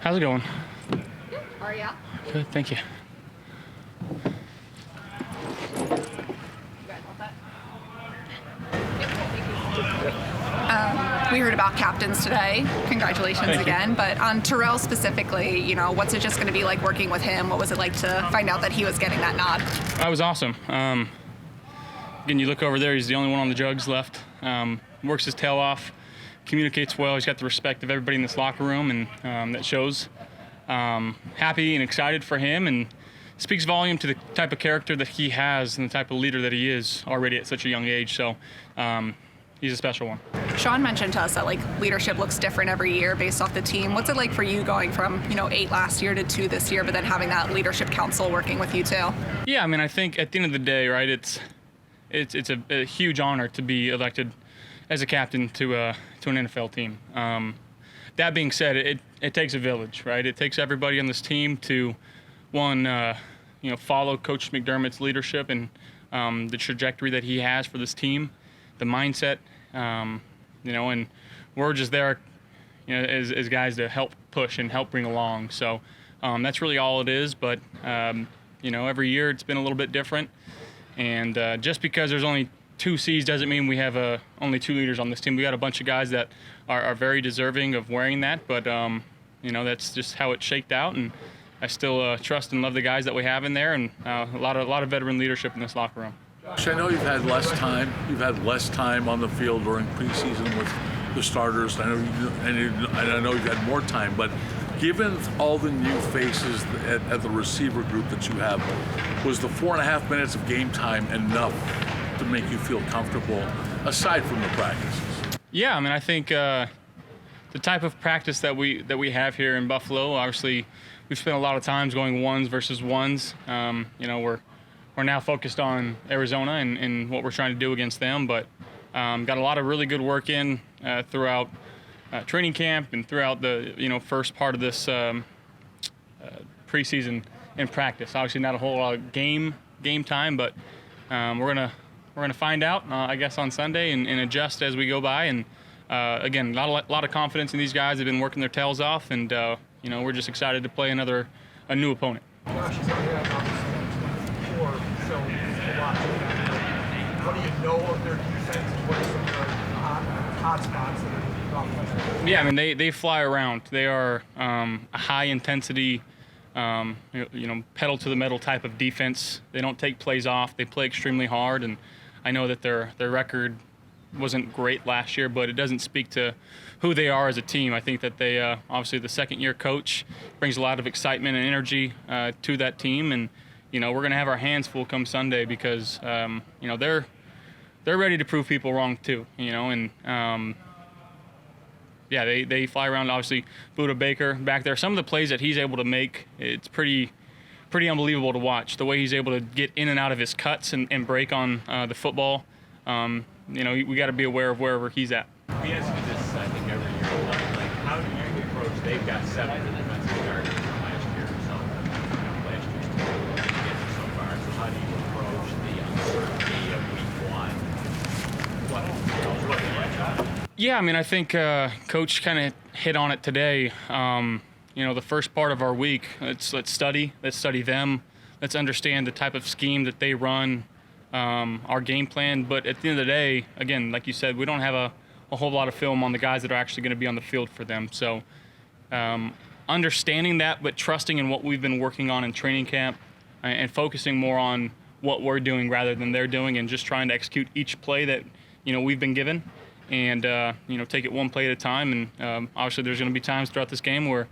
How's it going? Are ya? Good, thank you. We heard about captains today. Congratulations Thank you. again. But on Terrell specifically, what's it just going to be like working with him? What was it like to find out that he was getting that nod? That was awesome. Again, you look over there, he's the only one on the jugs left. Works his tail off, communicates well. He's got the respect of everybody in this locker room, and that shows. Happy and excited for him, and speaks volume to the type of character that he has and the type of leader that he is already at such a young age. So he's a special one. Sean mentioned to us that leadership looks different every year based off the team. What's it like for you going from 8 last year to 2 this year, but then having that leadership council working with you too? Yeah, I mean, I think at the end of the day, right, it's a huge honor to be elected as a captain to an NFL team. That being said, it takes a village, right? It takes everybody on this team to follow Coach McDermott's leadership and the trajectory that he has for this team, the mindset. And we're just there, as guys to help push and help bring along. So that's really all it is. But every year it's been a little bit different. And just because there's only 2 C's doesn't mean we have only 2 leaders on this team. We got a bunch of guys that are very deserving of wearing that. But that's just how it shaked out. And I still trust and love the guys that we have in there, and a lot of veteran leadership in this locker room. Josh, I know you've had less time. You've had less time on the field during preseason with the starters. I know you've had more time, but given all the new faces at the receiver group that you have, was the 4.5 minutes of game time enough to make you feel comfortable, aside from the practices? Yeah, I mean, I think the type of practice that we have here in Buffalo, obviously, we've spent a lot of times going ones versus ones. We're now focused on Arizona and what we're trying to do against them, but got a lot of really good work in throughout training camp and throughout the first part of this preseason in practice. Obviously, not a whole lot of game time, but we're gonna find out, I guess, on Sunday and adjust as we go by. And again, a lot of confidence in these guys. They've been working their tails off, and we're just excited to play a new opponent. Josh, he's already had opportunities before, so a lot of that. What do you know of their defense? What are some of the hot spots that are wrong? Yeah, I mean, they fly around. They are a high intensity, pedal to the metal type of defense. They don't take plays off. They play extremely hard, and I know that their record wasn't great last year, but it doesn't speak to who they are as a team. I think that they obviously the second-year coach brings a lot of excitement and energy to that team, and we're going to have our hands full come Sunday because they're ready to prove people wrong too. They fly around. Obviously, Buda Baker back there. Some of the plays that he's able to make, it's pretty unbelievable to watch. The way he's able to get in and out of his cuts and break on the football. We got to be aware of wherever he's at. We ask you this, I think, every year. How do you approach? They've got 7 defensive starters from last year, so last year to get so far. So how do you approach the uncertainty of week 1? What do you like? Yeah, I mean, I think Coach kind of hit on it today. The first part of our week, let's study them. Let's understand the type of scheme that they run. Our game plan, but at the end of the day, again, like you said, we don't have a whole lot of film on the guys that are actually going to be on the field for them. So understanding that, but trusting in what we've been working on in training camp and focusing more on what we're doing rather than they're doing, and just trying to execute each play that we've been given, and take it one play at a time. And obviously there's going to be times throughout this game where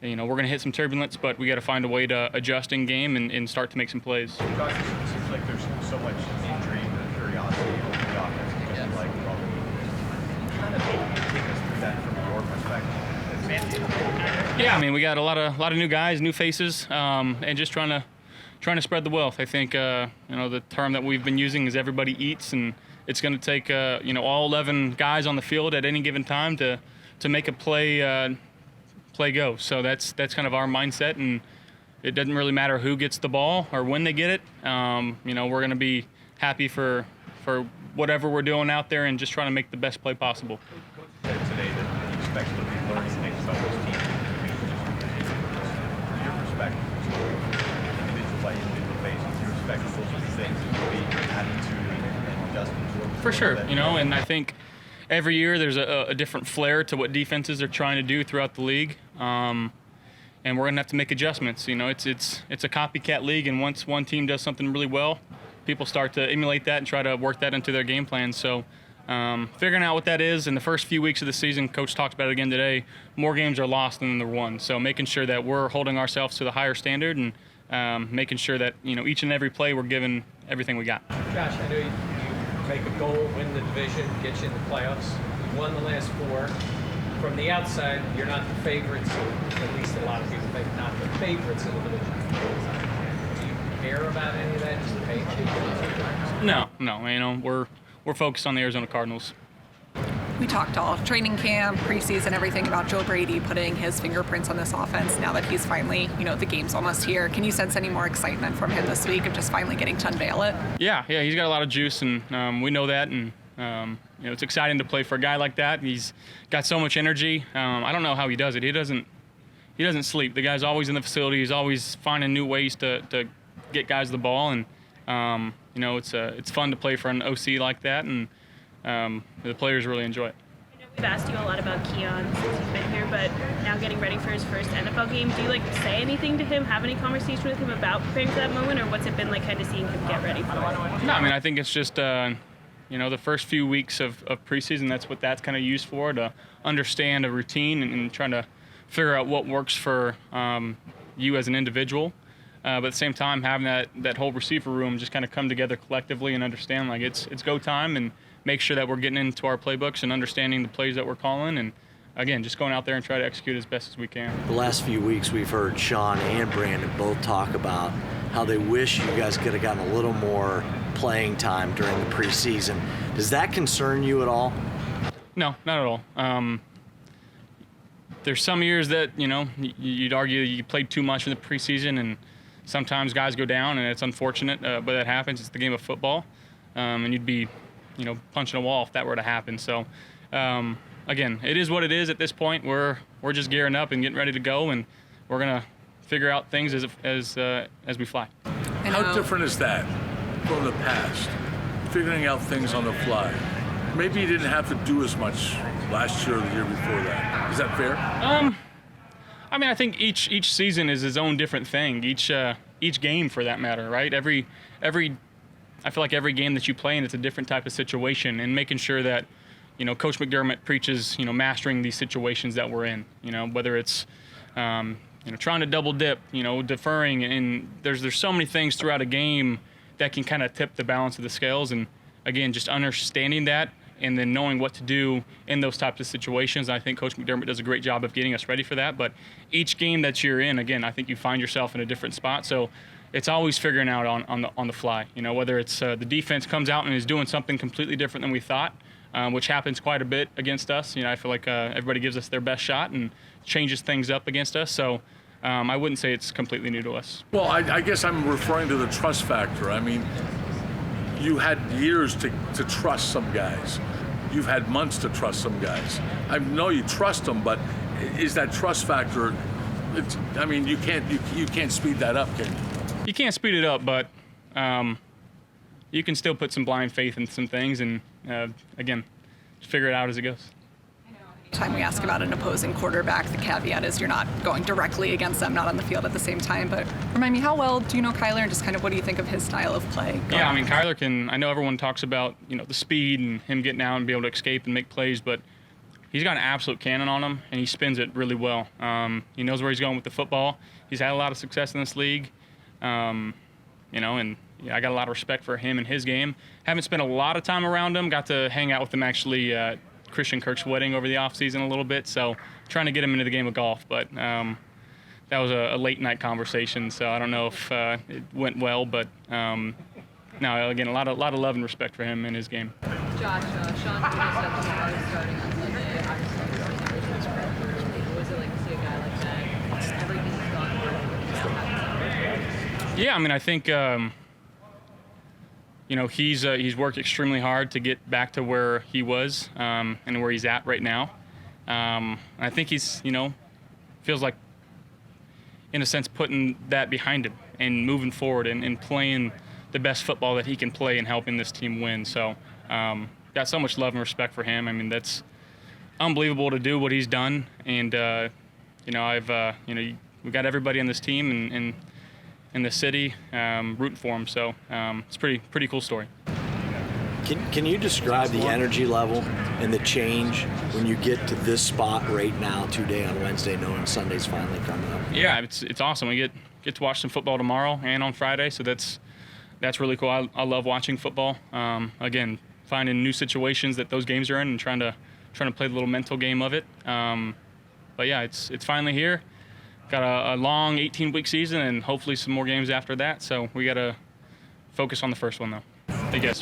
we're going to hit some turbulence, but we got to find a way to adjust in game and start to make some plays. Josh, it seems like there's so much intrigue and curiosity over the offense because you like kind of take us through that from your perspective. Yeah, I mean, we got a lot of new guys, new faces, and just trying to spread the wealth. I think the term that we've been using is everybody eats, and it's going to take all 11 guys on the field at any given time to make a play go. So that's kind of our mindset, and it doesn't really matter who gets the ball or when they get it. We're going to be happy for whatever we're doing out there and just trying to make the best play possible. Coach said today that he expects to be learning things about his team. For sure, and I think every year there's a different flair to what defenses are trying to do throughout the league, and we're gonna have to make adjustments. It's a copycat league, and once one team does something really well, people start to emulate that and try to work that into their game plan. So figuring out what that is in the first few weeks of the season, Coach talked about it again today, more games are lost than they're won. So making sure that we're holding ourselves to the higher standard and making sure that each and every play we're giving everything we got. Josh, I know you make a goal, win the division, get you in the playoffs. You won the last 4. From the outside, you're not the favorites, or at least a lot of people think not the favorites in the division. Do you care about any of that? Just pay attention? No. We're focused on the Arizona Cardinals. We talked all training camp, preseason, everything about Joe Brady putting his fingerprints on this offense now that he's finally, the game's almost here. Can you sense any more excitement from him this week of just finally getting to unveil it? Yeah, he's got a lot of juice, and we know that, and it's exciting to play for a guy like that. He's got so much energy. I don't know how he does it. He doesn't sleep. The guy's always in the facility. He's always finding new ways to get guys the ball, and it's fun to play for an OC like that, and the players really enjoy it. I know we've asked you a lot about Keon since he's been here, but now getting ready for his first NFL game, do you say anything to him, have any conversation with him about preparing for that moment, or what's it been like kind of seeing him get ready for it? No, I think it's just the first few weeks of preseason, that's what that's kind of used for, to understand a routine and trying to figure out what works for you as an individual. But at the same time, having that whole receiver room just kind of come together collectively and understand it's go time, and make sure that we're getting into our playbooks and understanding the plays that we're calling, and again, just going out there and try to execute as best as we can. The last few weeks we've heard Sean and Brandon both talk about how they wish you guys could have gotten a little more playing time during the preseason. Does that concern you at all? No, not at all. There's some years that, you'd argue you played too much in the preseason, and sometimes guys go down, and it's unfortunate, but that happens. It's the game of football, and you'd be, punching a wall if that were to happen. So, again, it is what it is at this point. We're just gearing up and getting ready to go, and we're gonna figure out things as we fly. How different is that from the past? Figuring out things on the fly. Maybe you didn't have to do as much last year or the year before that. Is that fair? I think each season is its own different thing. Each game, for that matter, right? I feel like every game that you play in, it's a different type of situation, and making sure that, Coach McDermott preaches, mastering these situations that we're in. Whether it's, trying to double dip, deferring, and there's so many things throughout a game that can kind of tip the balance of the scales. And again, just understanding that and then knowing what to do in those types of situations. I think Coach McDermott does a great job of getting us ready for that. But each game that you're in, again, I think you find yourself in a different spot. So it's always figuring out on the fly. Whether it's the defense comes out and is doing something completely different than we thought, which happens quite a bit against us. I feel like everybody gives us their best shot and changes things up against us. So I wouldn't say it's completely new to us. Well, I guess I'm referring to the trust factor. You had years to trust some guys. You've had months to trust some guys. I know you trust them, but is that trust factor? You can't speed that up, can you? You can't speed it up, but you can still put some blind faith in some things, and again, just figure it out as it goes. Time we ask about an opposing quarterback, the caveat is you're not going directly against them, not on the field at the same time. But remind me, how well do you know Kyler, and just kind of what do you think of his style of play? Yeah, Kyler can. I know everyone talks about the speed and him getting out and be able to escape and make plays, but he's got an absolute cannon on him, and he spins it really well. He knows where he's going with the football. He's had a lot of success in this league, and I got a lot of respect for him and his game. Haven't spent a lot of time around him. Got to hang out with him actually. Christian Kirk's wedding over the offseason a little bit, so trying to get him into the game of golf, but that was a late night conversation, so I don't know if it went well, but no, again, a lot of love and respect for him and his game. Josh, Sean Brady said starting on Sunday. What was it like to see a guy like that? Everything's gone. Yeah, I think he's worked extremely hard to get back to where he was and where he's at right now. I think he's, feels like, in a sense, putting that behind him and moving forward and playing the best football that he can play and helping this team win. So got so much love and respect for him. I mean, that's unbelievable to do what he's done, and we got everybody on this team and in the city rooting for him. So it's pretty cool story. Can you describe the energy level and the change when you get to this spot right now, today on Wednesday, knowing Sunday's finally coming up? Yeah, it's awesome. We get to watch some football tomorrow and on Friday, so that's really cool. I love watching football. Again, finding new situations that those games are in and trying to play the little mental game of it. But yeah, it's finally here. Got a long 18-week season and hopefully some more games after that. So we got to focus on the first one though. Thank you guys.